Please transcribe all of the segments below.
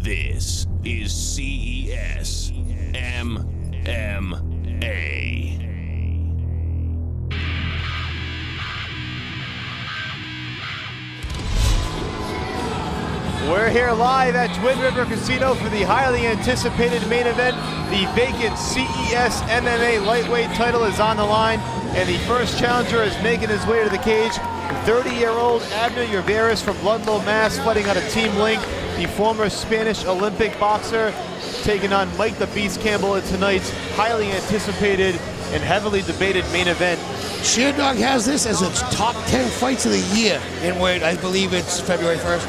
This is CES MMA. We're here live at Twin River Casino for the highly anticipated main event. The vacant CES MMA lightweight title is on the line, and the first challenger is making his way to the cage. 30-year-old ABNER LLOVERAS from Ludlow, Mass, fighting out of Team Link. The former Spanish Olympic boxer taking on Mike the Beast Campbell in tonight's highly anticipated and heavily debated main event. Sheerdog has this as its top 10 fights of the year, and I believe it's February 1st.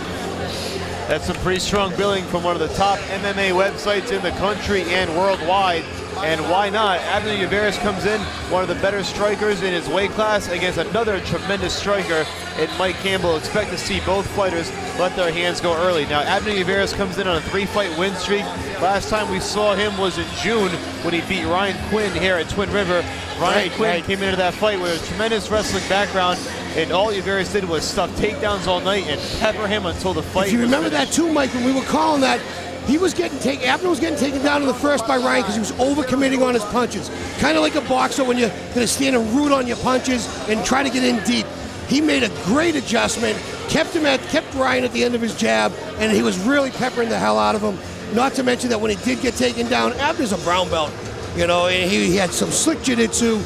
That's some pretty strong billing from one of the top MMA websites in the country and worldwide. And why not? ABNER LLOVERAS comes in, one of the better strikers in his weight class, against another tremendous striker in Mike Campbell. Expect to see both fighters let their hands go early. Now, ABNER LLOVERAS comes in on a 3-fight win streak. Last time we saw him was in June when he beat Ryan Quinn here at Twin River. Ryan Quinn came into that fight with a tremendous wrestling background, and all LLOVERAS did was stuff takedowns all night and pepper him until the fight. If you was remember finished. that too, Mike, when we were calling that, he was getting ABNER was getting taken down in the first by Ryan because he was overcommitting on his punches. Kind of like a boxer when you're going to stand and root on your punches and try to get in deep. He made a great adjustment, kept Ryan at the end of his jab, and he was really peppering the hell out of him. Not to mention that when he did get taken down, ABNER's a brown belt, you know, and he had some slick jiu-jitsu.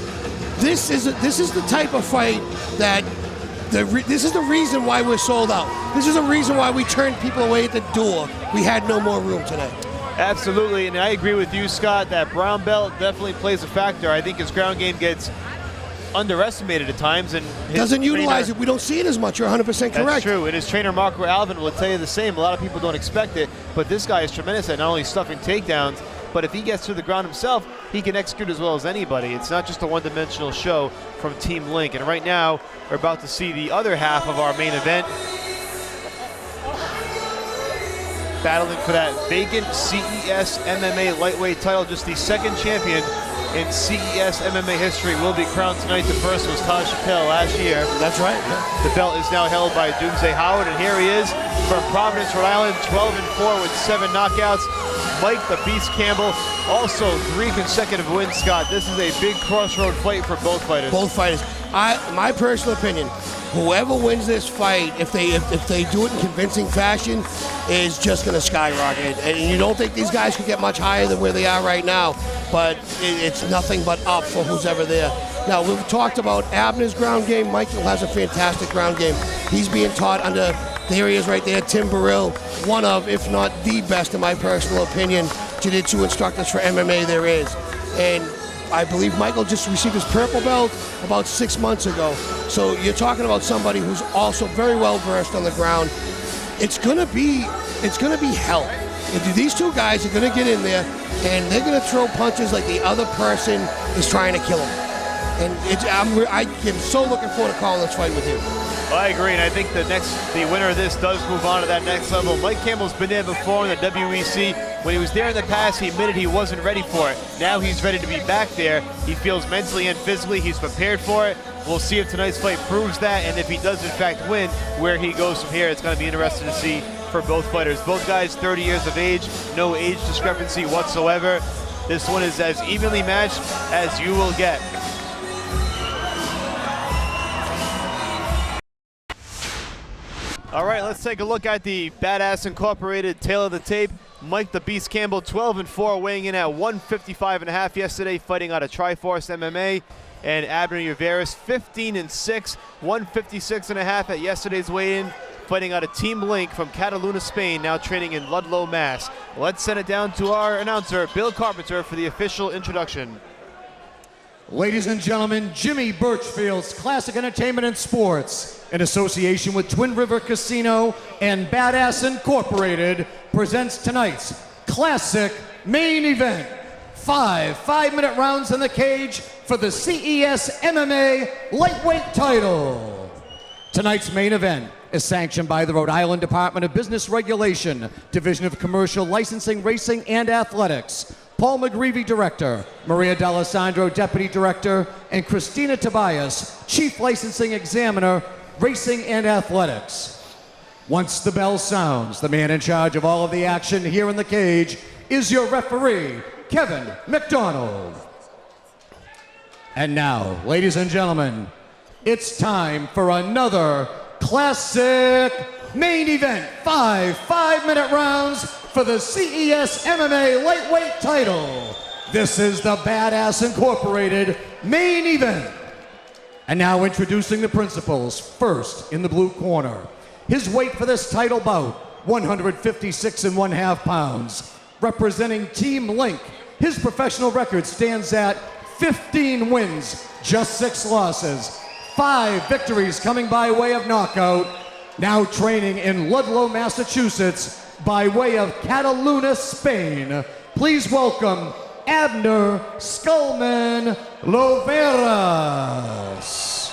This is the type of fight that this is the reason why we're sold out. This is the reason why we turned people away at the door. We had no more room tonight. Absolutely, and I agree with you, Scott, that brown belt definitely plays a factor. I think his ground game gets underestimated at times, and doesn't utilize it. We don't see it as much. You're 100% correct. That's true, and his trainer Marco Alvin will tell you the same. A lot of people don't expect it, but this guy is tremendous at not only stuffing takedowns, but if he gets to the ground himself, he can execute as well as anybody. It's not just a one-dimensional show from Team Link. And right now, we're about to see the other half of our main event. Battling for that vacant CES MMA lightweight title, just the second champion in CES MMA history will be crowned tonight. The first was Taj Chappelle last year. That's right. The belt is now held by Doomsday Howard, and here he is from Providence, Rhode Island, 12-4 with 7 knockouts. Mike the Beast Campbell, also 3 consecutive wins, Scott. This is a big crossroad fight for both fighters. Both fighters. My personal opinion, whoever wins this fight, if they do it in convincing fashion, is just going to skyrocket. And you don't think these guys could get much higher than where they are right now, but it's nothing but up for who's ever there. Now, we've talked about ABNER's ground game. Michael has a fantastic ground game. He's being taught under, there he is right there, Tim Burrell, one of, if not the best, in my personal opinion, jiu-jitsu instructors for MMA there is. And I believe Michael just received his purple belt about 6 months ago. So you're talking about somebody who's also very well versed on the ground. It's gonna be hell. These two guys are gonna get in there and they're gonna throw punches like the other person is trying to kill them. And I am so looking forward to calling this fight with you. Well, I agree, and I think the winner of this does move on to that next level. Mike Campbell's been there before in the WEC. When he was there in the past, he admitted he wasn't ready for it. Now he's ready to be back there. He feels mentally and physically he's prepared for it. We'll see if tonight's fight proves that, and if he does in fact win, where he goes from here. It's going to be interesting to see for both fighters. Both guys 30 years of age, no age discrepancy whatsoever. This one is as evenly matched as you will get. All right, let's take a look at the Badass Incorporated tail of the tape. Mike the Beast Campbell, 12-4, weighing in at 155.5 yesterday, fighting out of Triforce MMA. And ABNER LLOVERAS, 15-6, 156.5 at yesterday's weigh-in, fighting out of Team Link from Cataluna, Spain, now training in Ludlow, Mass. Let's send it down to our announcer, Bill Carpenter, for the official introduction. Ladies and gentlemen, Jimmy Birchfield's Classic Entertainment and Sports, in association with Twin River Casino and Badass Incorporated, presents tonight's classic main event. 5 5-minute rounds in the cage for the CES MMA lightweight title. Tonight's main event is sanctioned by the Rhode Island Department of Business Regulation, Division of Commercial Licensing, Racing, and Athletics. Paul McGreevy, Director, Maria D'Alessandro, Deputy Director, and Christina Tobias, Chief Licensing Examiner, Racing and Athletics. Once the bell sounds, the man in charge of all of the action here in the cage is your referee, Kevin McDonald. And now, ladies and gentlemen, it's time for another classic main event. Five-minute rounds for the CES MMA lightweight title. This is the Badass Incorporated main event. And now introducing the principals. First, in the blue corner, his weight for this title bout, 156.5 pounds. Representing Team Link, his professional record stands at 15 wins, just 6 losses, 5 victories coming by way of knockout. Now training in Ludlow, Massachusetts, by way of Catalunya, Spain. Please welcome ABNER LLOVERAS.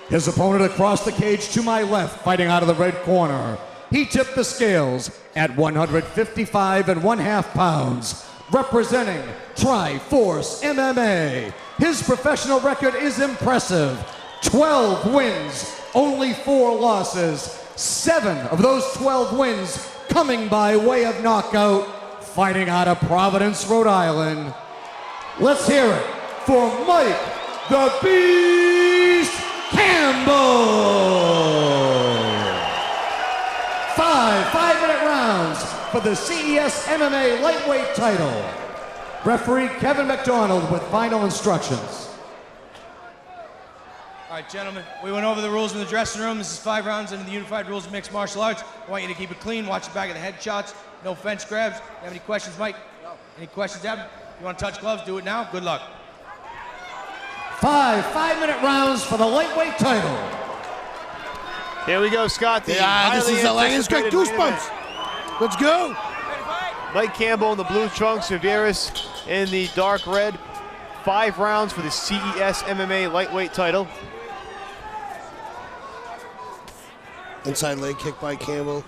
His opponent across the cage to my left, fighting out of the red corner. He tipped the scales at 155.5 pounds, representing Triforce MMA. His professional record is impressive. 12 wins, only 4 losses. 7 of those 12 wins coming by way of knockout, fighting out of Providence, Rhode Island. Let's hear it for Mike the Beast Campbell. 5-minute rounds for the CES MMA lightweight title. Referee Kevin McDonald with final instructions. All right, gentlemen, we went over the rules in the dressing room. This is 5 rounds under the unified rules of mixed martial arts. I want you to keep it clean, watch the back of the head shots, no fence grabs. You have any questions, Mike? No. Any questions, Evan? You want to touch gloves? Do it now. Good luck. 5-minute rounds for the lightweight title. Here we go, Scott. Yeah, this is the latest. Got goosebumps. Let's go. Mike Campbell in the blue trunks, Viveris in the dark red. 5 rounds for the CES MMA lightweight title. Inside leg kick by Campbell.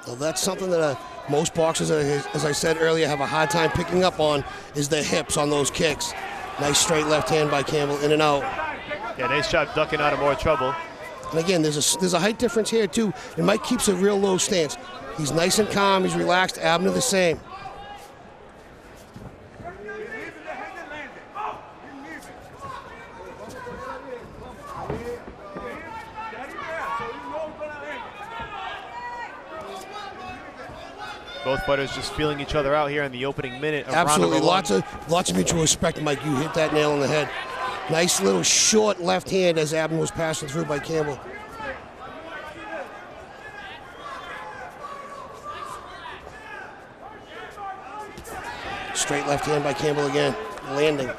Well, that's something that most boxers, as I said earlier, have a hard time picking up on, is the hips on those kicks. Nice straight left hand by Campbell, in and out. Yeah, nice job ducking out of more trouble. And again, there's a height difference here too, and Mike keeps a real low stance. He's nice and calm, he's relaxed. Abner the same. Both fighters just feeling each other out here in the opening minute of Absolutely, round number 1. lots of mutual respect, Mike. You hit that nail on the head. Nice little short left hand as Abner was passing through by Campbell. Straight left hand by Campbell again, landing.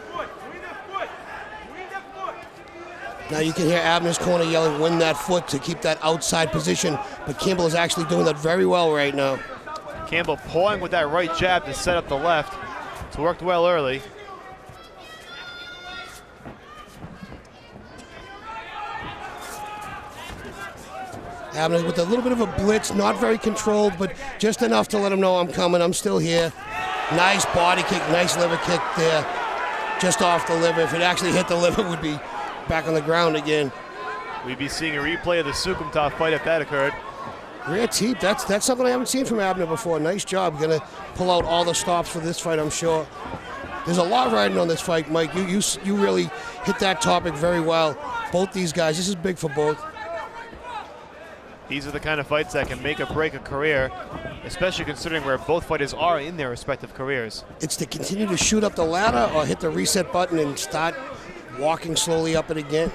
Now you can hear Abner's corner yelling, win that foot, to keep that outside position, but Campbell is actually doing that very well right now. Campbell pulling with that right jab to set up the left. It's worked well early. Abner with a little bit of a blitz, not very controlled, but just enough to let him know I'm coming, I'm still here. Nice body kick, nice liver kick there, just off the liver. If it actually hit the liver, it would be back on the ground again. We'd be seeing a replay of the Sukumtov fight if that occurred. Rear teep, that's something I haven't seen from Abner before. Nice job, gonna pull out all the stops for this fight, I'm sure. There's a lot riding on this fight, Mike. You really hit that topic very well. Both these guys, this is big for both. These are the kind of fights that can make or break a career, especially considering where both fighters are in their respective careers. It's to continue to shoot up the ladder or hit the reset button and start walking slowly up it again.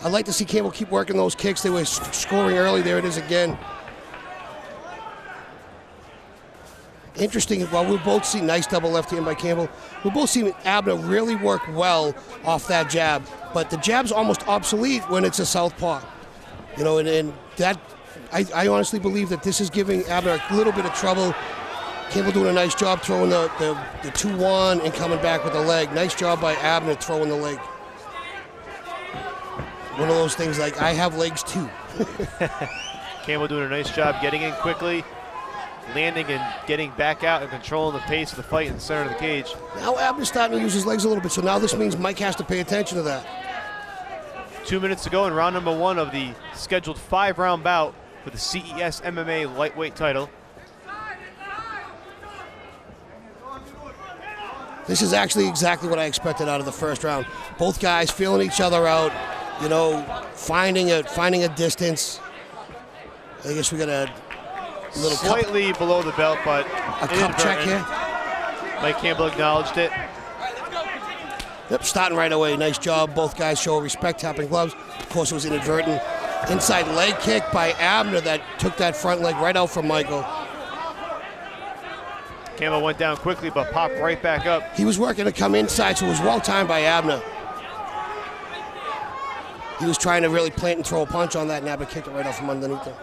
I'd like to see Campbell keep working those kicks. They were scoring early. There it is again. Interesting, while we both see nice double left hand by Campbell, we both see Abner really work well off that jab, but the jab's almost obsolete when it's a southpaw. You know, and that, I honestly believe that this is giving Abner a little bit of trouble. Campbell doing a nice job throwing the 2-1 and coming back with the leg. Nice job by Abner throwing the leg. One of those things like, I have legs too. Campbell doing a nice job getting in quickly, landing and getting back out and controlling the pace of the fight in the center of the cage. Now Abner's starting to use his legs a little bit, so now this means Mike has to pay attention to that. 2 minutes to go in round number 1 of the scheduled 5-round bout for the CES MMA lightweight title. This is actually exactly what I expected out of the first round. Both guys feeling each other out, you know, finding a distance. I guess we got a little slightly below the belt, but a cup check here. Mike Campbell acknowledged it. Yep, starting right away. Nice job. Both guys show respect, tapping gloves. Of course, it was inadvertent. Inside leg kick by Abner that took that front leg right out from Michael. Campbell went down quickly, but popped right back up. He was working to come inside, so it was well timed by Abner. He was trying to really plant and throw a punch on that, and Abner kicked it right off from underneath him.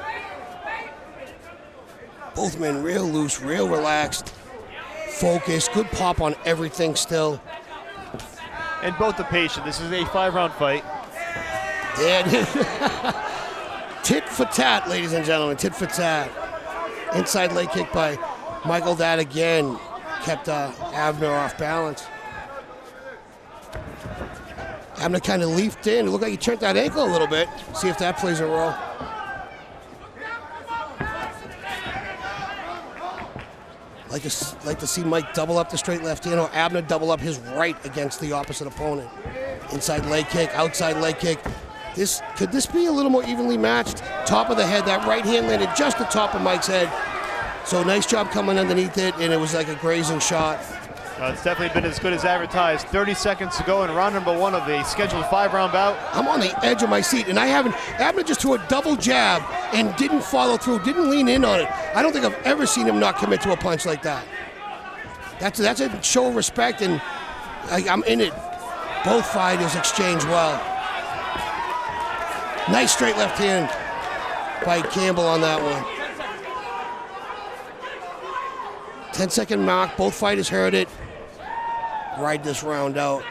Both men real loose, real relaxed, focused, good pop on everything still. And both are patient. This is a 5-round fight. Yeah, it is. Tit for tat, ladies and gentlemen, tit for tat. Inside leg kick by Michael. That again kept Abner off balance. Abner kind of leaped in. It looked like he turned that ankle a little bit. See if that plays a role. Like to see Mike double up the straight left hand, or Abner double up his right against the opposite opponent. Inside leg kick, outside leg kick. Could this be a little more evenly matched? Top of the head, that right hand landed just the top of Mike's head. So nice job coming underneath it, and it was like a grazing shot. It's definitely been as good as advertised. 30 seconds to go in round number 1 of a scheduled 5-round bout. I'm on the edge of my seat, and Abner just threw a double jab and didn't follow through, didn't lean in on it. I don't think I've ever seen him not commit to a punch like that. That's a show of respect, and I'm in it. Both fighters exchange well. Nice straight left hand by Campbell on that one. 10-second mark, both fighters heard it. Ride this round out.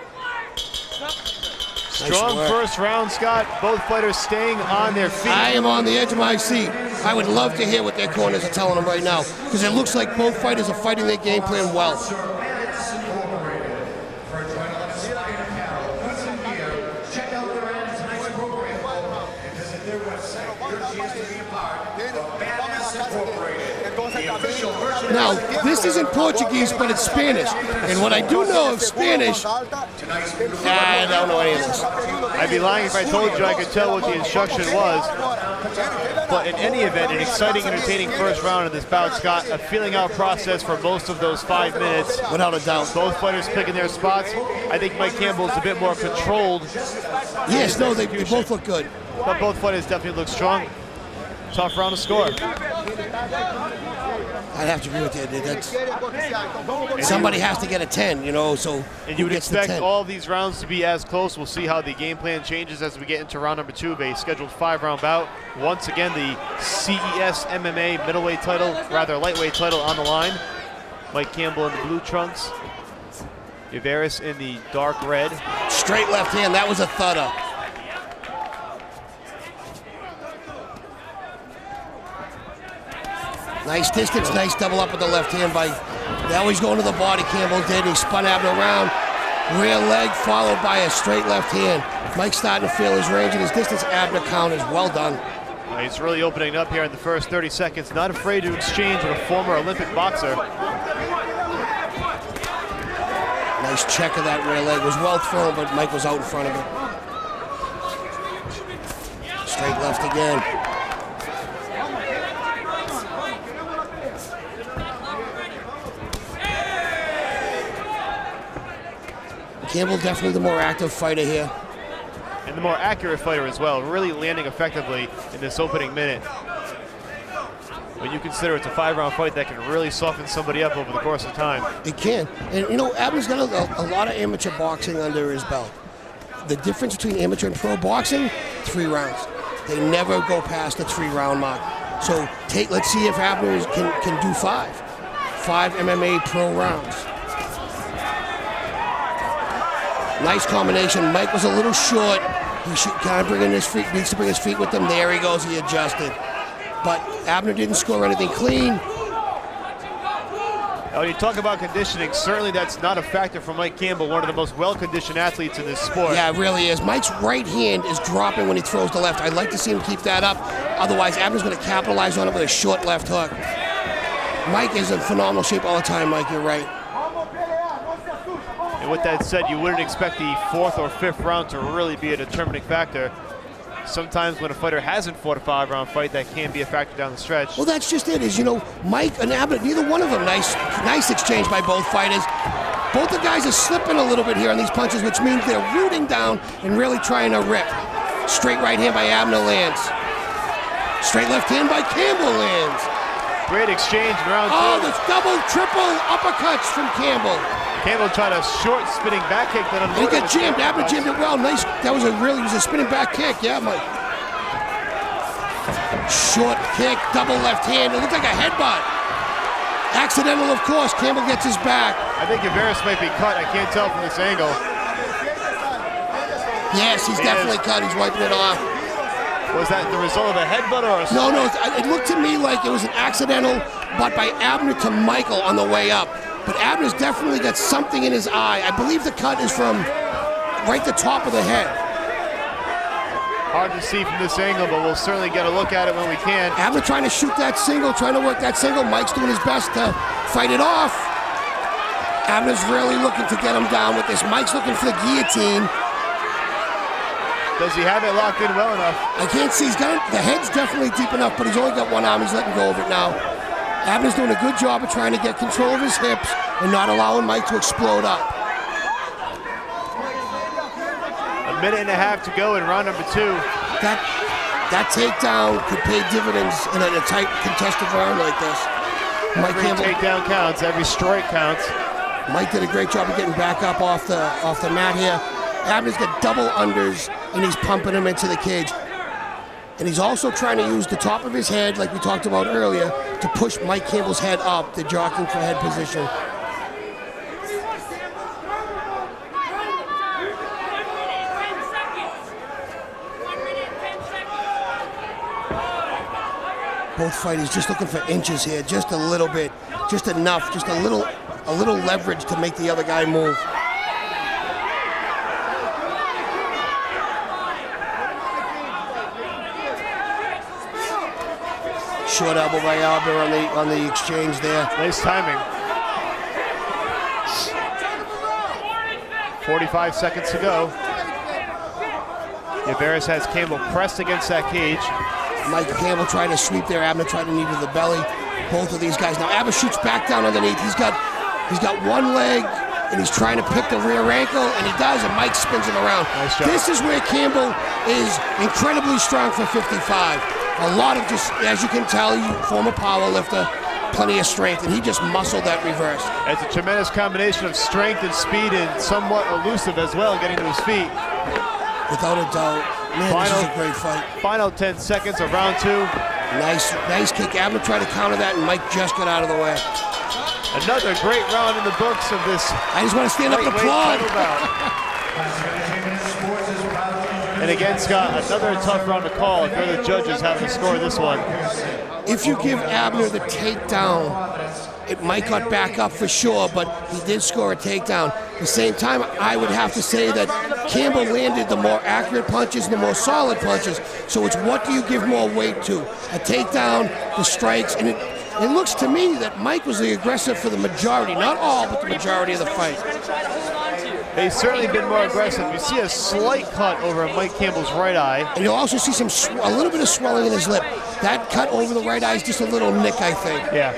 Strong first round, Scott. Both fighters staying on their feet. I am on the edge of my seat. I would love to hear what their corners are telling them right now, because it looks like both fighters are fighting their game plan well. Now, this isn't Portuguese, but it's Spanish. And what I do know of Spanish, I don't know any of this. I'd be lying if I told you I could tell what the instruction was. But in any event, an exciting, entertaining first round of this bout, Scott. A feeling out process for most of those 5 minutes. Without a doubt. Both fighters picking their spots. I think Mike Campbell's a bit more controlled. Yes, no, they both look good. But both fighters definitely look strong. Tough round to score. I'd have to agree with you. Somebody has to get a 10, you know, so. And you would expect all these rounds to be as close. We'll see how the game plan changes as we get into round number 2 of a scheduled 5-round bout. Once again, the CES MMA lightweight title on the line. Mike Campbell in the blue trunks. Oliveras in the dark red. Straight left hand, that was a thudder. Nice distance, nice double up with the left hand by, now he's going to the body, Campbell did. He spun Abner around, rear leg followed by a straight left hand. Mike's starting to feel his range and his distance. Abner count is well done. He's really opening up here in the first 30 seconds. Not afraid to exchange with a former Olympic boxer. Nice check of that rear leg. Was well thrown, but Mike was out in front of it. Straight left again. Campbell definitely the more active fighter here. And the more accurate fighter as well, really landing effectively in this opening minute. When you consider it's a 5-round fight that can really soften somebody up over the course of time. It can. And you know, Abner's got a lot of amateur boxing under his belt. The difference between amateur and pro boxing, 3 rounds. They never go past the 3-round mark. So let's see if Abner can do 5. 5 MMA pro rounds. Nice combination. Mike was a little short. He should kind of bring in his feet, needs to bring his feet with him. There he goes, he adjusted. But Abner didn't score anything clean. When you talk about conditioning, certainly that's not a factor for Mike Campbell, one of the most well-conditioned athletes in this sport. Yeah, it really is. Mike's right hand is dropping when he throws the left. I'd like to see him keep that up. Otherwise, Abner's going to capitalize on it with a short left hook. Mike is in phenomenal shape all the time, Mike. You're right. And with that said, you wouldn't expect the 4th or 5th round to really be a determining factor. Sometimes when a fighter hasn't fought a 5-round fight, that can be a factor down the stretch. Well, that's just it. Is, you know, Mike and Abner, neither one of them, nice exchange by both fighters. Both the guys are slipping a little bit here on these punches, which means they're rooting down and really trying to rip. Straight right hand by Abner lands. Straight left hand by Campbell lands. Great exchange in round 2. Oh, the double, triple uppercuts from Campbell. Campbell tried a short spinning back kick that he got jammed. Abner jammed it well. Nice. That was a spinning back kick. Yeah, Mike. Short kick, double left hand. It looked like a headbutt. Accidental, of course. Campbell gets his back. I think Uveras might be cut. I can't tell from this angle. Yes, he's definitely cut. He's wiping it off. Was that the result of a headbutt or a... No, it looked to me like it was an accidental butt by Abner to Michael on the way up. But Abner's definitely got something in his eye. I believe the cut is from right the top of the head. Hard to see from this angle, but we'll certainly get a look at it when we can. Abner trying to shoot that single, trying to work that single. Mike's doing his best to fight it off. Abner's really looking to get him down with this. Mike's looking for the guillotine. Does he have it locked in well enough? I can't see. He's got it. The head's definitely deep enough, but he's only got one arm. He's letting go of it now. Abner's doing a good job of trying to get control of his hips and not allowing Mike to explode up. A minute and a half to go in round number 2. That takedown could pay dividends in a tight, contested round like this. Every takedown counts. Every strike counts. Mike did a great job of getting back up off the mat here. Abner's got double unders, and he's pumping him into the cage. And he's also trying to use the top of his head, like we talked about earlier, to push Mike Campbell's head up, the jockeying for head position. Both fighters just looking for inches here, just a little bit, just enough, just a little leverage to make the other guy move. Short elbow by Albert on the exchange there. Nice timing. 45 seconds to go. Uveras has Campbell pressed against that cage. Mike Campbell trying to sweep there. Abner trying to knee to the belly. Both of these guys. Now Abner shoots back down underneath. He's got one leg and he's trying to pick the rear ankle, and he does, and Mike spins him around. Nice job. This is where Campbell is incredibly strong for 55. A lot of just, as you can tell, former power lifter, plenty of strength, and he just muscled that reverse. It's a tremendous combination of strength and speed, and somewhat elusive as well, getting to his feet. Without a doubt. Man, this is a great fight. Final 10 seconds of round 2. Nice kick. Abner tried to counter that, and Mike just got out of the way. Another great round in the books of this. I just want to stand up and applaud. And again, Scott, another tough round to call if you're the judges having to score this one. If you give Abner the takedown, Mike got back up for sure, but he did score a takedown. At the same time, I would have to say that Campbell landed the more accurate punches and the more solid punches. So it's what do you give more weight to? A takedown, the strikes, and it looks to me that Mike was the aggressor for the majority, not all, but the majority of the fight. He's certainly been more aggressive. You see a slight cut over Mike Campbell's right eye. And you'll also see a little bit of swelling in his lip. That cut over the right eye is just a little nick, I think. Yeah.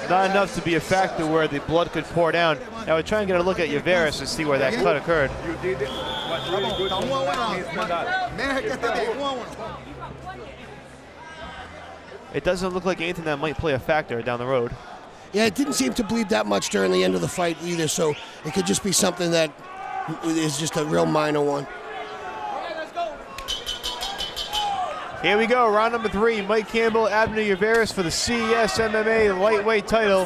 Not enough to be a factor where the blood could pour down. Now we're trying to get a look at Uveras to see where that cut occurred. It doesn't look like anything that might play a factor down the road. Yeah, it didn't seem to bleed that much during the end of the fight either, so it could just be something that is just a real minor one. Here we go, round number 3. Mike Campbell, Abner Uveras for the CES MMA lightweight title.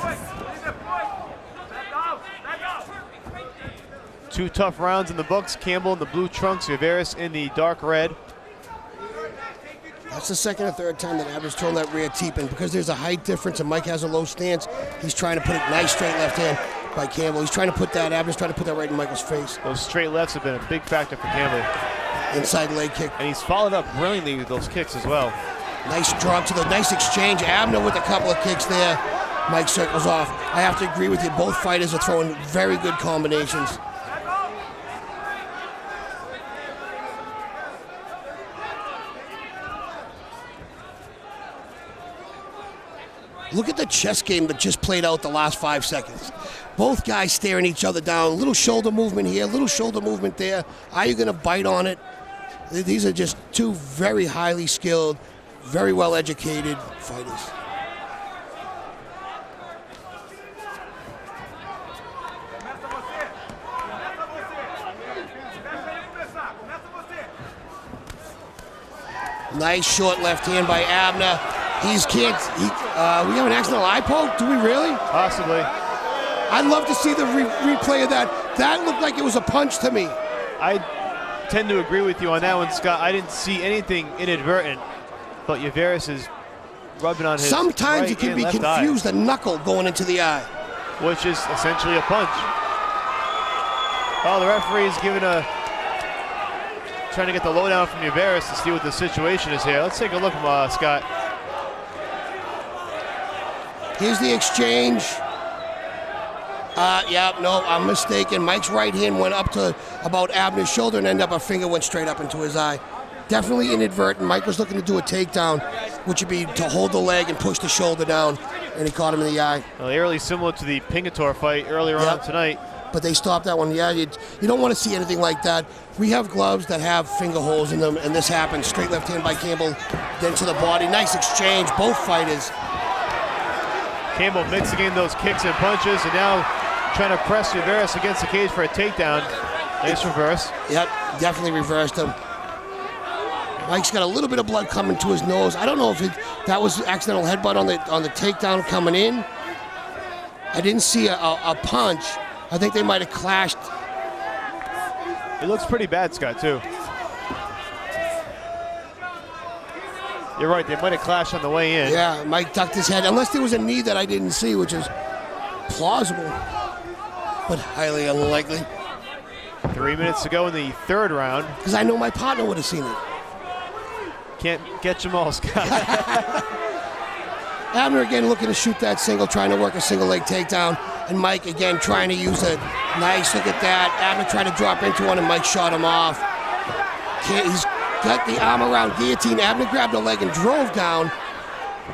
2 tough rounds in the books. Campbell in the blue trunks, Uveras in the dark red. That's the second or third time that Abner's thrown that rear teep, and because there's a height difference and Mike has a low stance, He's trying to put a nice straight left hand by Campbell. He's trying to put that, Abner's trying to put that right in Michael's face. Those straight lefts have been a big factor for Campbell. Inside leg kick. And he's followed up brilliantly with those kicks as well. Nice drop to the nice exchange. Abner with a couple of kicks there. Mike circles off. I have to agree with you. Both fighters are throwing very good combinations. Look at the chess game that just played out the last 5 seconds. Both guys staring each other down. A little shoulder movement here, a little shoulder movement there. Are you going to bite on it? These are just two very highly skilled, very well educated fighters. Nice short left hand by Abner. We have an accidental eye poke? Do we really? Possibly. I'd love to see the replay of that. That looked like it was a punch to me. I tend to agree with you on that one, Scott. I didn't see anything inadvertent, but Uvaris is rubbing on his Sometimes right it can and be left confused, eye, a knuckle going into the eye. which is essentially a punch. Oh, the referee is trying to get the lowdown from Uvaris to see what the situation is here. Let's take a look, Scott. Here's the exchange. No, I'm mistaken. Mike's right hand went up to about Abner's shoulder and ended up a finger went straight up into his eye. Definitely inadvertent. Mike was looking to do a takedown, which would be to hold the leg and push the shoulder down, and he caught him in the eye. Well, eerily similar to the Pingator fight earlier on tonight. But they stopped that one. Yeah, you don't want to see anything like that. We have gloves that have finger holes in them, and this happened. Straight left hand by Campbell, then to the body. Nice exchange, both fighters. Campbell mixing in those kicks and punches, and now trying to press Uvaris against the cage for a takedown. Nice reverse. Yep, definitely reversed him. Mike's got a little bit of blood coming to his nose. I don't know if that was accidental headbutt on the takedown coming in. I didn't see a punch. I think they might have clashed. It looks pretty bad, Scott, too. You're right, they might have clashed on the way in. Yeah, Mike ducked his head, unless there was a knee that I didn't see, which is plausible, but highly unlikely. 3 minutes to go in the third round. Because I know my partner would have seen it. Can't catch them all, Scott. Abner again looking to shoot that single, trying to work a single leg takedown. And Mike again trying to use it. Nice, look at that. Abner trying to drop into one and Mike shot him off. He's got the arm around guillotine. Abner grabbed a leg and drove down.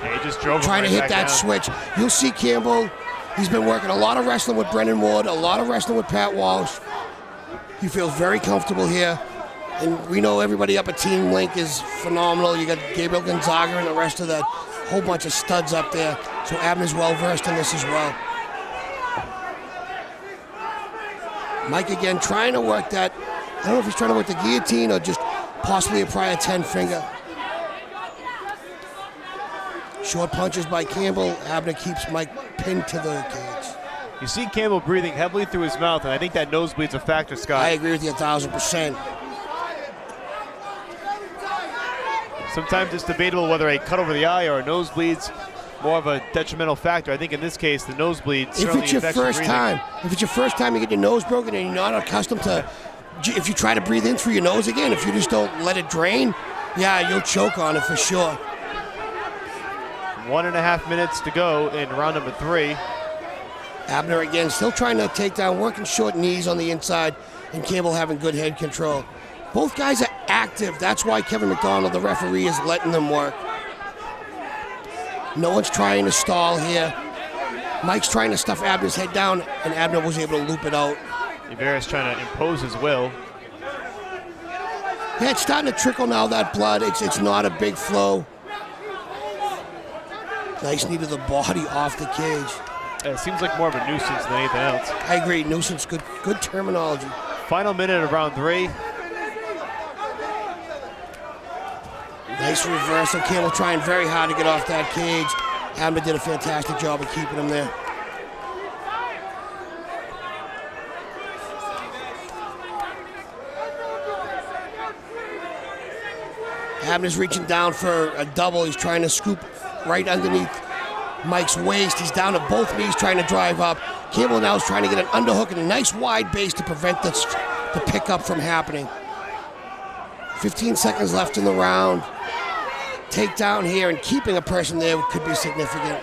Yeah, he just drove trying right to hit back that down. switch. You'll see Campbell. He's been working a lot of wrestling with Brendan Ward, a lot of wrestling with Pat Walsh. He feels very comfortable here. And we know everybody up at Team Link is phenomenal. You got Gabriel Gonzaga and the rest of that whole bunch of studs up there. So Abner's well versed in this as well. Mike again trying to work that. I don't know if he's trying to work the guillotine or just possibly a prior 10 finger. Short punches by Campbell. Abner keeps Mike pinned to the cage. You see Campbell breathing heavily through his mouth, and I think that nosebleed's a factor, Scott. I agree with you 1,000%. Sometimes it's debatable whether a cut over the eye or a nosebleed's more of a detrimental factor. I think in this case, the nosebleed certainly If it's your affects the first breathing. time, if it's your first time you get your nose broken and you're not accustomed to, if you try to breathe in through your nose again, if you just don't let it drain, yeah, you'll choke on it for sure. 1.5 minutes to go in round number 3. Abner again still trying to take down, working short knees on the inside, and Campbell having good head control. Both guys are active. That's why Kevin McDonald, the referee, is letting them work. No one's trying to stall here. Mike's trying to stuff Abner's head down, and Abner was able to loop it out. Uvaris trying to impose his will. Yeah, it's starting to trickle now, that blood. It's not a big flow. Nice knee to the body off the cage. It seems like more of a nuisance than anything else. I agree, nuisance, good terminology. Final minute of round 3. Nice reversal. Campbell trying very hard to get off that cage. Abner did a fantastic job of keeping him there. Abner's reaching down for a double. He's trying to scoop right underneath Mike's waist. He's down to both knees trying to drive up. Campbell now is trying to get an underhook and a nice wide base to prevent the pickup from happening. 15 seconds left in the round. Takedown here, and keeping a person there could be significant.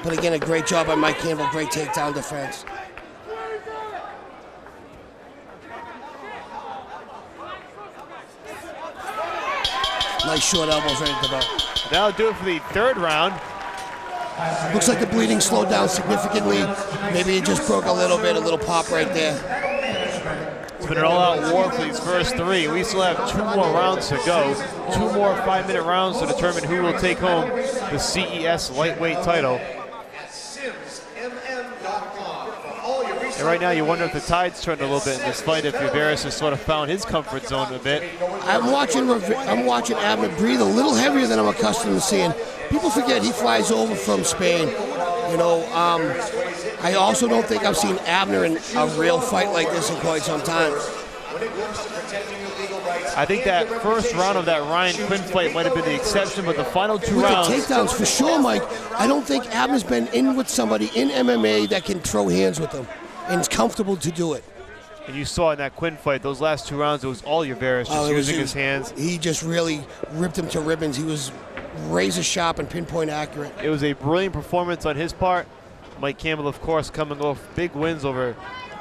But again, a great job by Mike Campbell. Great takedown defense. Nice short elbows right at the belt. That'll do it for the third round. Looks like the bleeding slowed down significantly. Maybe it just broke a little bit, a little pop right there. It's been an all-out war for these first three. We still have 2 more rounds to go. 2 more 5-minute rounds to determine who will take home the CES lightweight title. And right now you wonder if the tide's turned a little bit in this fight, if Uvaris has sort of found his comfort zone a bit. I'm watching Abner breathe a little heavier than I'm accustomed to seeing. People forget he flies over from Spain. You know, I also don't think I've seen Abner in a real fight like this in quite some time. I think that first round of that Ryan Quinn fight might have been the exception, but the final 2 with rounds... With the takedowns, for sure, Mike, I don't think Abner's been in with somebody in MMA that can throw hands with him, and is comfortable to do it. And you saw in that Quinn fight, those last 2 rounds, it was all Uvaris just using his hands. He just really ripped him to ribbons. He was razor sharp and pinpoint accurate. It was a brilliant performance on his part. Mike Campbell, of course, coming off big wins over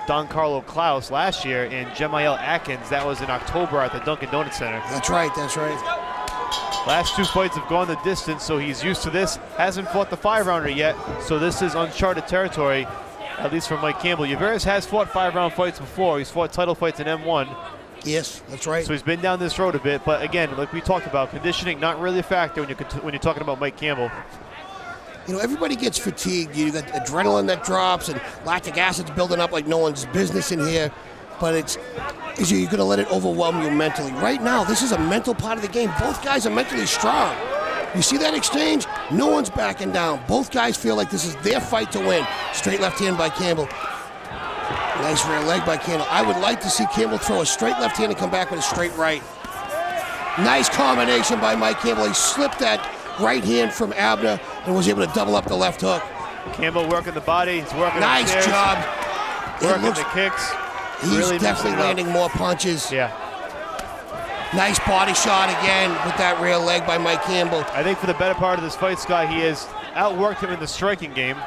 Don Carlo Klaus last year and Jemiel Atkins. That was in October at the Dunkin' Donuts Center. That's right, that's right. Last 2 fights have gone the distance, so he's used to this. Hasn't fought the 5-rounder yet, so this is uncharted territory, at least for Mike Campbell. Uvaris has fought 5-round fights before. He's fought title fights in M1. Yes, that's right. So he's been down this road a bit, but again, like we talked about, conditioning not really a factor when you're talking about Mike Campbell. You know, everybody gets fatigued. You got adrenaline that drops and lactic acid's building up like no one's business in here. But you're going to let it overwhelm you mentally. Right now, this is a mental part of the game. Both guys are mentally strong. You see that exchange? No one's backing down. Both guys feel like this is their fight to win. Straight left hand by Campbell. Nice rear leg by Campbell. I would like to see Campbell throw a straight left hand and come back with a straight right. Nice combination by Mike Campbell. He slipped that right hand from Abner and was able to double up the left hook. Campbell working the body. He's working nice upstairs, job. working the kicks. He's really definitely landing more punches. Yeah. Nice body shot again with that rear leg by Mike Campbell. I think for the better part of this fight, Scott, he has outworked him in the striking game.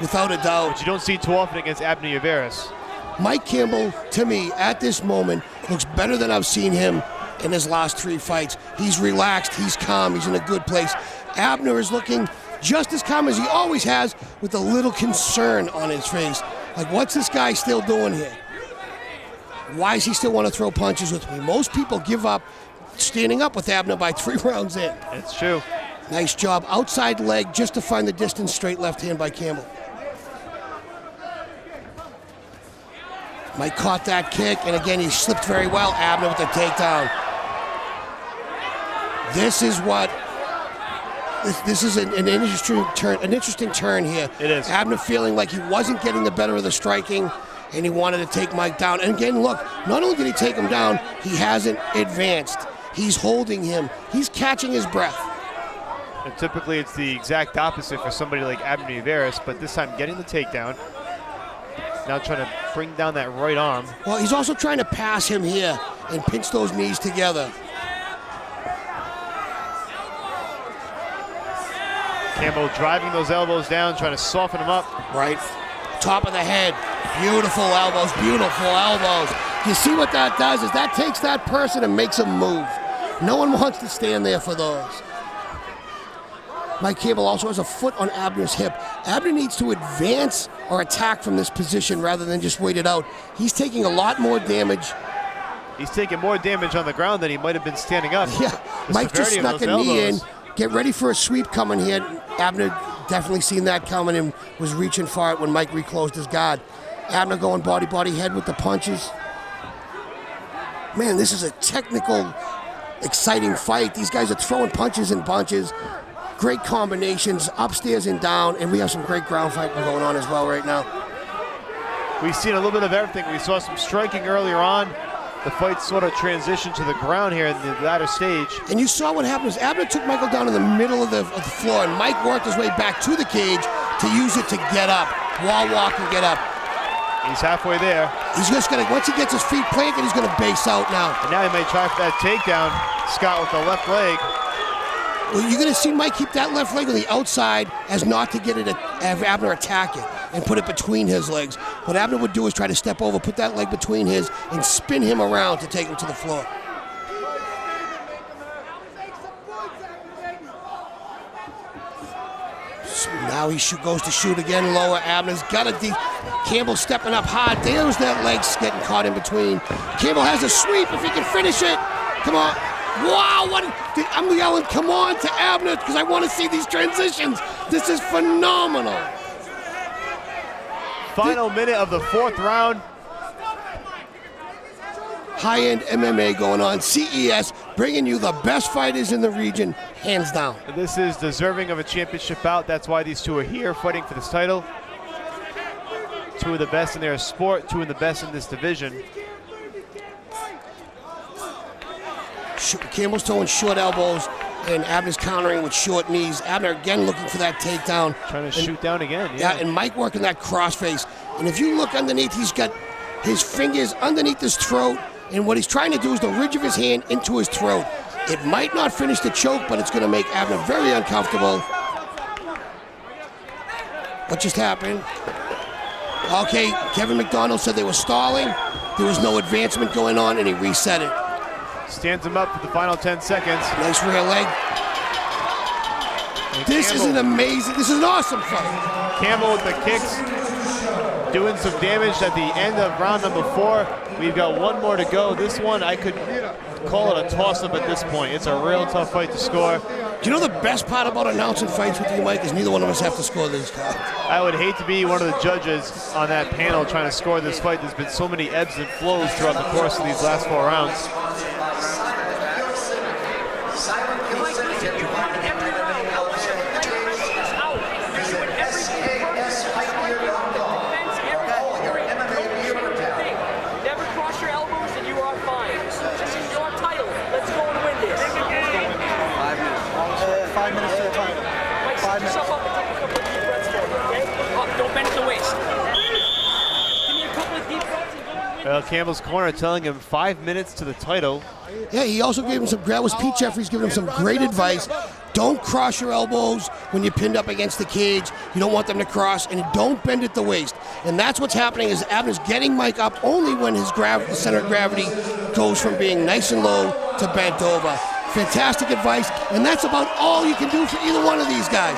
Without a doubt. Which you don't see too often against Abner Uvaris. Mike Campbell, to me, at this moment, looks better than I've seen him in his last 3 fights. He's relaxed, he's calm, he's in a good place. Abner is looking just as calm as he always has, with a little concern on his face. Like, what's this guy still doing here? Why does he still want to throw punches with me? Most people give up standing up with Abner by 3 rounds in. It's true. Nice job. Outside leg just to find the distance, straight left hand by Campbell. Mike caught that kick, and again, he slipped very well. Abner with the takedown. This is what... This is an interesting turn here. It is. Abner feeling like he wasn't getting the better of the striking, and he wanted to take Mike down. And again, look, not only did he take him down, he hasn't advanced. He's holding him. He's catching his breath. And typically it's the exact opposite for somebody like Abner Uvaris, but this time getting the takedown. Now trying to bring down that right arm. Well, he's also trying to pass him here and pinch those knees together. Campbell driving those elbows down, trying to soften them up. Right. Top of the head. Beautiful elbows, beautiful elbows. You see what that does is that takes that person and makes them move. No one wants to stand there for those. Mike Campbell also has a foot on Abner's hip. Abner needs to advance or attack from this position rather than just wait it out. He's taking a lot more damage. He's taking more damage on the ground than he might have been standing up. Yeah, Mike just snuck a knee in. Get ready for a sweep coming here. Abner definitely seen that coming and was reaching for it when Mike reclosed his guard. Abner going body, head with the punches. Man, this is a technical, exciting fight. These guys are throwing punches and bunches. Great combinations, upstairs and down, and we have some great ground fighting going on as well right now. We've seen a little bit of everything. We saw some striking earlier on. the fight sort of transitioned to the ground here in the latter stage. And you saw what happened is Abner took Michael down in the middle of the floor, and Mike worked his way back to the cage to use it to get up, wall walk and get up. He's halfway there. He's just gonna, once he gets his feet planted, he's gonna base out now. And now he may try for that takedown, Scott, with the left leg. Well, you're gonna see Mike keep that left leg on the outside as not to get it, have Abner attack it and put it between his legs. What Abner would do is try to step over, put that leg between his, and spin him around to take him to the floor. So now he goes to shoot again lower. Abner's got a deep. Campbell stepping up hard. There's that leg getting caught in between. Campbell has a sweep if he can finish it. Come on. Wow, I'm yelling, come on to Abner because I want to see these transitions. This is phenomenal. Final minute of the 4th round. High-end MMA going on. CES bringing you the best fighters in the region, hands down. This is deserving of a championship bout. That's why these two are here fighting for this title. Two of the best in their sport, two of the best in this division. Campbell's throwing short elbows, and Abner's countering with short knees. Abner again looking for that takedown. Trying to shoot down again, yeah. And Mike working that crossface. And if you look underneath, he's got his fingers underneath his throat, and what he's trying to do is the ridge of his hand into his throat. It might not finish the choke, but it's going to make Abner very uncomfortable. What just happened? Okay, Kevin McDonald said they were stalling. There was no advancement going on, and he reset it. Stands him up for the final 10 seconds. Nice rear leg. And this Campbell, is an amazing, this is an awesome fight. Campbell with the kicks, doing some damage at the end of round number 4. We've got one more to go. This one, I could call it a toss-up at this point. It's a real tough fight to score. Do you know the best part about announcing fights with you, Mike, is neither one of us have to score these cards. I would hate to be one of the judges on that panel trying to score this fight. There's been so many ebbs and flows throughout the course of these last 4 rounds. Well, Campbell's corner telling him 5 minutes to the title. Yeah, he also gave him that was Pete Jeffries giving him some great advice. Don't cross your elbows when you're pinned up against the cage. You don't want them to cross, and don't bend at the waist. And that's what's happening is Abner's getting Mike up only when his the center of gravity goes from being nice and low to bent over. Fantastic advice, and that's about all you can do for either one of these guys.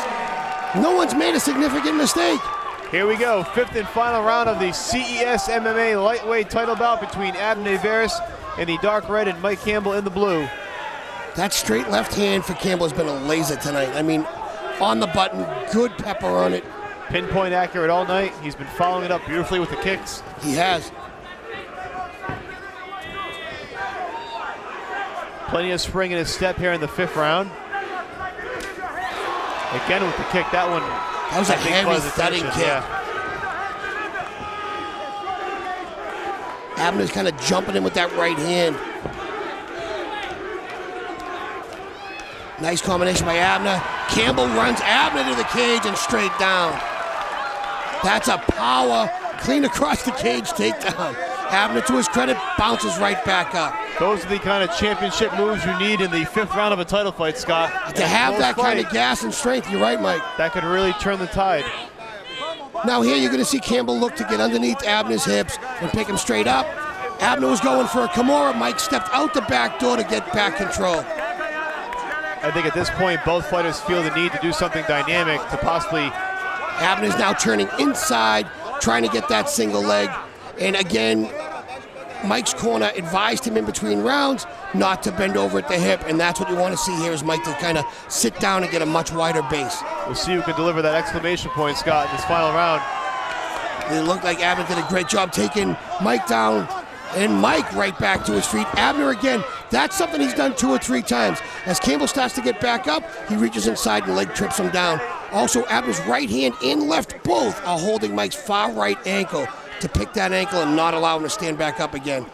No one's made a significant mistake. Here we go, 5th and final round of the CES MMA lightweight title bout between ABNER LLOVERAS in the dark red and Mike Campbell in the blue. That straight left hand for Campbell has been a laser tonight. I mean, on the button, good pepper on it. Pinpoint accurate all night. He's been following it up beautifully with the kicks. He has. Plenty of spring in his step here in the 5th round. Again with the kick, that one. That was a heavy thudding kick. Yeah. Abner's kind of jumping in with that right hand. Nice combination by Abner. Campbell runs Abner to the cage and straight down. That's a power, clean across the cage takedown. Abner, to his credit, bounces right back up. Those are the kind of championship moves you need in the 5th round of a title fight, Scott. To have that kind of gas and strength, you're right, Mike. That could really turn the tide. Now here you're going to see Campbell look to get underneath Abner's hips and pick him straight up. Abner was going for a Kimura. Mike stepped out the back door to get back control. I think at this point, both fighters feel the need to do something dynamic to possibly... Abner's now turning inside, trying to get that single leg. And again, Mike's corner advised him in between rounds not to bend over at the hip, and that's what you want to see here is Mike to kind of sit down and get a much wider base. We'll see who can deliver that exclamation point, Scott, in this final round. It looked like Abner did a great job taking Mike down, and Mike right back to his feet. Abner again, that's something he's done 2 or 3 times. As Campbell starts to get back up, he reaches inside and leg trips him down. Also, Abner's right hand and left both are holding Mike's far right ankle to pick that ankle and not allow him to stand back up again.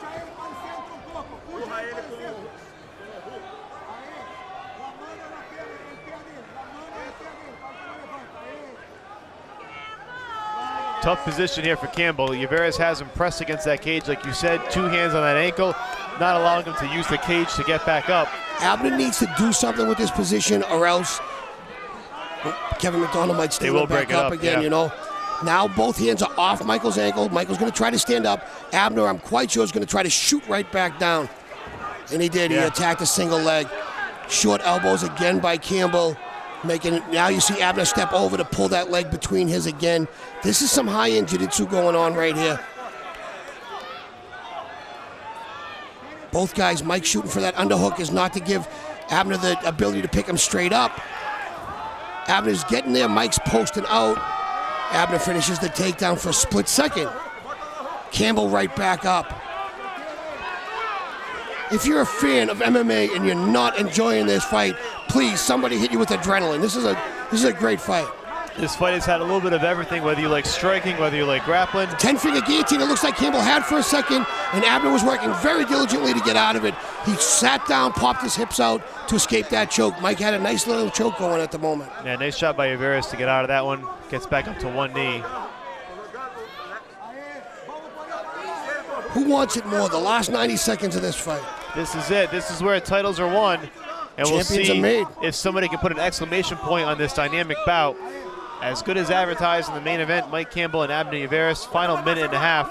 Tough position here for Campbell. Oliveras has him pressed against that cage, like you said, 2 hands on that ankle, not allowing him to use the cage to get back up. Abner needs to do something with this position, or else Kevin McDonald might stay back up again, you know. Now both hands are off Michael's ankle. Michael's going to try to stand up. Abner, I'm quite sure, is going to try to shoot right back down. And he did. He attacked a single leg. Short elbows again by Campbell. Making it, now you see Abner step over to pull that leg between his again. This is some high-end jiu-jitsu going on right here. Both guys, Mike shooting for that underhook is not to give Abner the ability to pick him straight up. Abner's getting there, Mike's posting out. Abner finishes the takedown for a split second. Campbell right back up. If you're a fan of MMA and you're not enjoying this fight, please, somebody hit you with adrenaline. This is a great fight. This fight has had a little bit of everything, whether you like striking, whether you like grappling. 10-finger guillotine, it looks like Campbell had for a second, and Abner was working very diligently to get out of it. He sat down, popped his hips out to escape that choke. Mike had a nice little choke going at the moment. Yeah, nice shot by Oliveras to get out of that one. Gets back up to one knee. Who wants it more, the last 90 seconds of this fight? This is it. This is where titles are won. And we'll Champions see are made. if somebody can put an exclamation point on this dynamic bout. As good as advertised in the main event, Mike Campbell and Abner Oliveras, final minute and a half.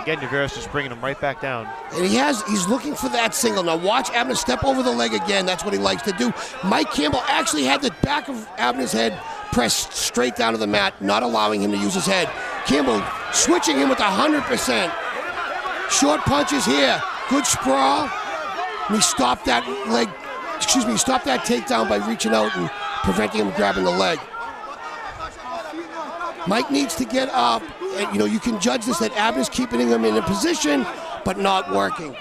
Again, Oliveras just bringing him right back down. And he's looking for that single. Now watch Abner step over the leg again. That's what he likes to do. Mike Campbell actually had the back of Abner's head pressed straight down to the mat, not allowing him to use his head. Campbell switching him with 100%. Short punches here. Good sprawl. And he stopped that leg. He stopped that takedown by reaching out and preventing him grabbing the leg. Mike needs to get up. And, you know, you can judge this, that Abner's keeping him in a position, but not working.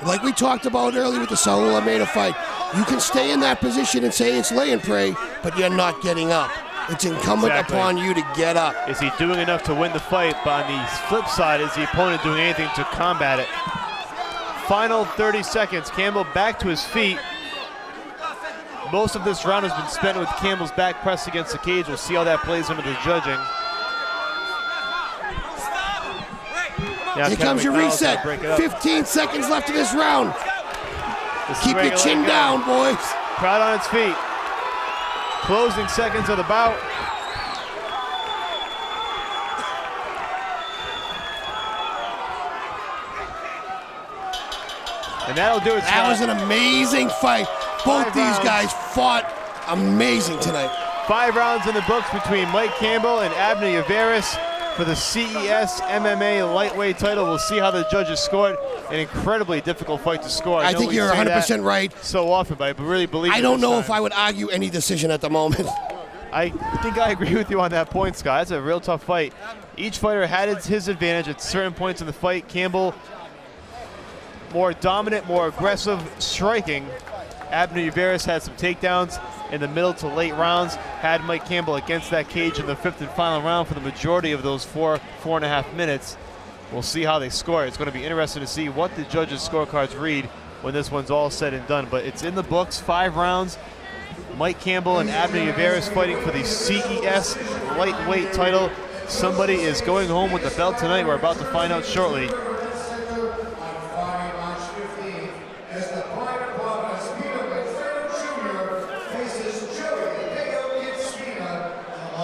Like we talked about earlier with the Saul Almeida fight, you can stay in that position and say it's lay and pray, but you're not getting up. It's incumbent upon you to get up. Is he doing enough to win the fight? But on the flip side, is the opponent doing anything to combat it? Final 30 seconds. Campbell back to his feet. Most of this round has been spent with Campbell's back pressed against the cage. We'll see how that plays into the judging. Now Here comes your reset. 15 seconds left in this round. Keep your chin down, boys. Crowd on its feet. Closing seconds of the bout. And that'll do it. That was an amazing fight. Both these guys fought amazing tonight. 5 rounds in the books between Mike Campbell and Abner Oliveras for the CES MMA lightweight title. We'll see how the judges scored. An incredibly difficult fight to score. I think you're 100% right. So often, but I really believe I don't know if I would argue any decision at the moment. I think I agree with you on that point, Scott. That's a real tough fight. Each fighter had his advantage at certain points in the fight. Campbell, more dominant, more aggressive striking. Abner Oliveras had some takedowns in the middle to late rounds. Had Mike Campbell against that cage in the 5th and final round for the majority of those 4.5 minutes. We'll see how they score. It's going to be interesting to see what the judges' scorecards read when this one's all said and done. But it's in the books, 5 rounds. Mike Campbell and Abner Oliveras fighting for the CES lightweight title. Somebody is going home with the belt tonight. We're about to find out shortly.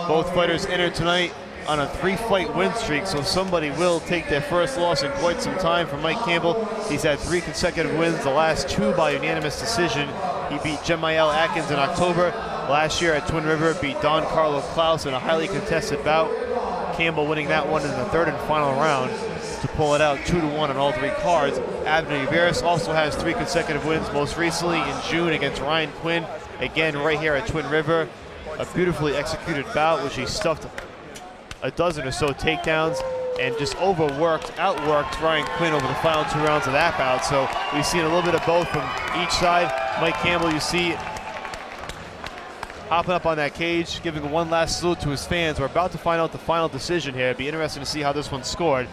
Both fighters entered tonight on a 3-fight win streak, so somebody will take their first loss in quite some time. For Mike Campbell, he's had 3 consecutive wins, the last 2 by unanimous decision. He beat Jemiel Atkins in October. Last year at Twin River, beat Don Carlo Klaus in a highly contested bout. Campbell winning that one in the 3rd and final round to pull it out 2-1 on all 3 cards. Abner Oliveras also has 3 consecutive wins, most recently in June against Ryan Quinn, again right here at Twin River. A beautifully executed bout, which he stuffed a dozen or so takedowns and just outworked Ryan Quinn over the final 2 rounds of that bout. So we've seen a little bit of both from each side. Mike Campbell, you see, hopping up on that cage, giving one last salute to his fans. We're about to find out the final decision here. It'd be interesting to see how this one scored.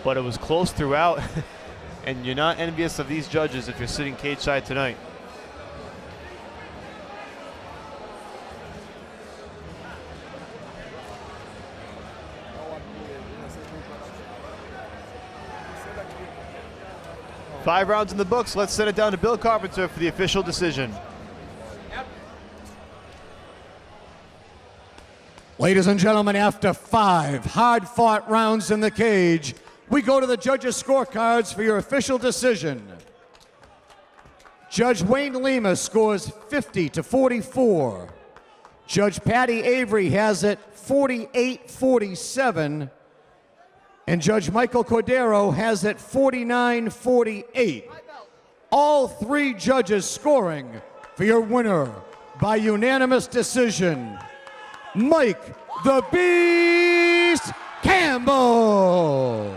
But it was close throughout, and you're not envious of these judges if you're sitting cage side tonight. 5 rounds in the books. Let's send it down to Bill Carpenter for the official decision. Ladies and gentlemen, after 5 hard-fought rounds in the cage, we go to the judges' scorecards for your official decision. Judge Wayne Lima scores 50-44. Judge Patty Avery has it 48-47. And Judge Michael Cordero has it 49-48. All 3 judges scoring for your winner by unanimous decision, Mike the Beast Campbell.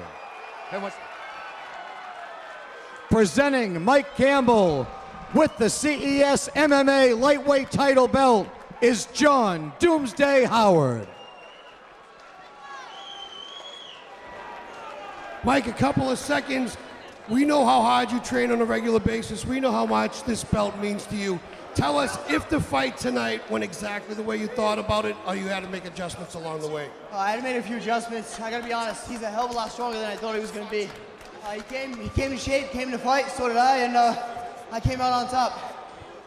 Presenting Mike Campbell with the CES MMA lightweight title belt is John Doomsday Howard. Mike, a couple of seconds. We know how hard you train on a regular basis. We know how much this belt means to you. Tell us if the fight tonight went exactly the way you thought about it, or you had to make adjustments along the way. I had to make a few adjustments. I gotta be honest, he's a hell of a lot stronger than I thought he was gonna be. He came in shape, came to fight, so did I, and I came out on top.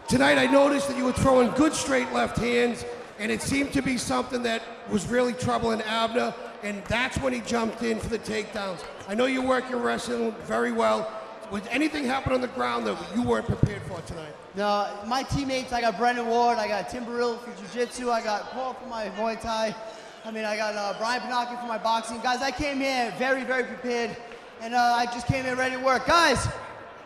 Tonight I noticed that you were throwing good straight left hands, and it seemed to be something that was really troubling Abner, and that's when he jumped in for the takedowns. I know you work your wrestling very well. Was anything happen on the ground that you weren't prepared for tonight? No, my teammates, I got Brendan Ward, I got Tim Burrill for Jiu-Jitsu, I got Paul for my Muay Thai, I got Brian Panaki for my boxing. Guys, I came here very, very prepared, and I just came in ready to work. Guys,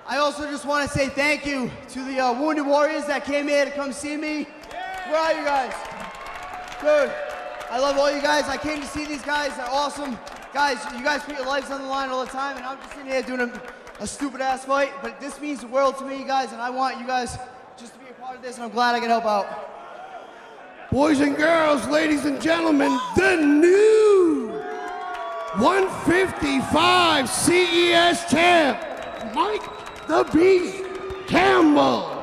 I also just want to say thank you to the Wounded Warriors that came here to come see me. Where are you guys? Dude, I love all you guys. I came to see these guys. They're awesome. Guys, you guys put your lives on the line all the time, and I'm just sitting here doing a stupid-ass fight, but this means the world to me, guys, and I want you guys just to be a part of this, and I'm glad I can help out. Boys and girls, ladies and gentlemen, the new 155 CES champ, Mike the Beast Campbell.